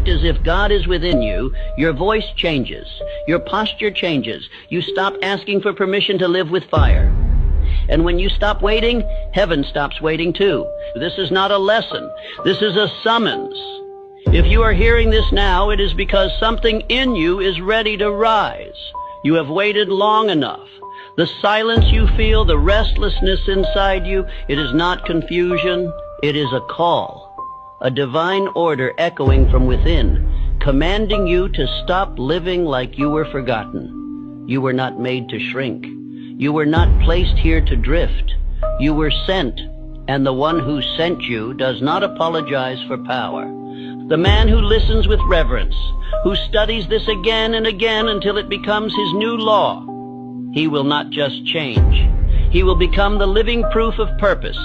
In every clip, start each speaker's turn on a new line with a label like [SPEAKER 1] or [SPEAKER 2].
[SPEAKER 1] act as if God is within you, your voice changes, your posture changes. You stop asking for permission to live with fire. And when you stop waiting, heaven stops waiting too. This is not a lesson. This is a summons. If you are hearing this now, it is because something in you is ready to rise. You have waited long enough. The silence you feel, the restlessness inside you, it is not confusion. It is a call, a divine order echoing from within, commanding you to stop living like you were forgotten. You were not made to shrink. You were not placed here to drift. You were sent, and the one who sent you does not apologize for power. The man who listens with reverence, who studies this again and again until it becomes his new law, he will not just change. He will become the living proof of purpose,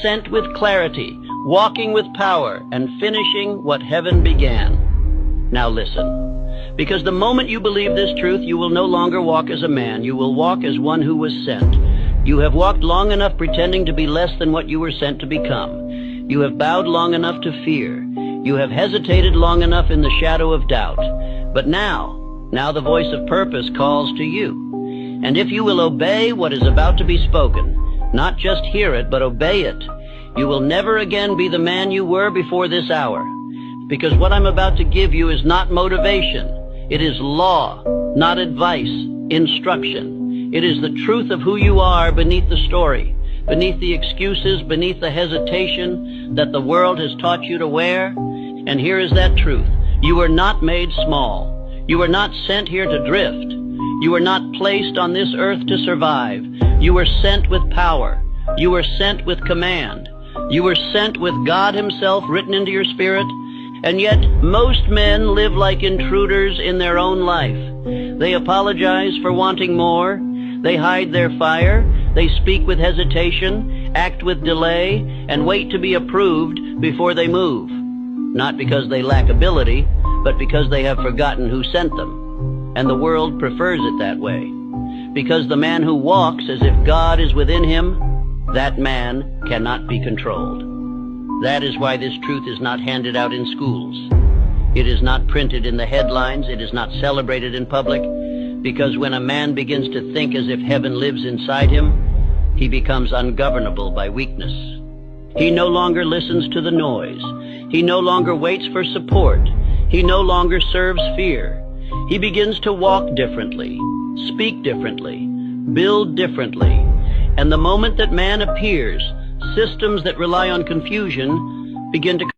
[SPEAKER 1] sent with clarity, walking with power, and finishing what heaven began. Now listen. Because the moment you believe this truth, you will no longer walk as a man. You will walk as one who was sent. You have walked long enough pretending to be less than what you were sent to become. You have bowed long enough to fear. You have hesitated long enough in the shadow of doubt. But now the voice of purpose calls to you. And if you will obey what is about to be spoken, not just hear it, but obey it, you will never again be the man you were before this hour. Because what I'm about to give you is not motivation. It is law, not advice, instruction. It is the truth of who you are beneath the story, beneath the excuses, beneath the hesitation that the world has taught you to wear. And here is that truth. You were not made small. You were not sent here to drift. You were not placed on this earth to survive. You were sent with power. You were sent with command. You were sent with God Himself written into your spirit. And yet, most men live like intruders in their own life. They apologize for wanting more. They hide their fire. They speak with hesitation, act with delay, and wait to be approved before they move. Not because they lack ability, but because they have forgotten who sent them. And the world prefers it that way. Because the man who walks as if God is within him, that man cannot be controlled. That is why this truth is not handed out in schools. It is not printed in the headlines. It is not celebrated in public. Because when a man begins to think as if heaven lives inside him, he becomes ungovernable by weakness. He no longer listens to the noise. He no longer waits for support. He no longer serves fear. He begins to walk differently, speak differently, build differently. And the moment that man appears, systems that rely on confusion begin to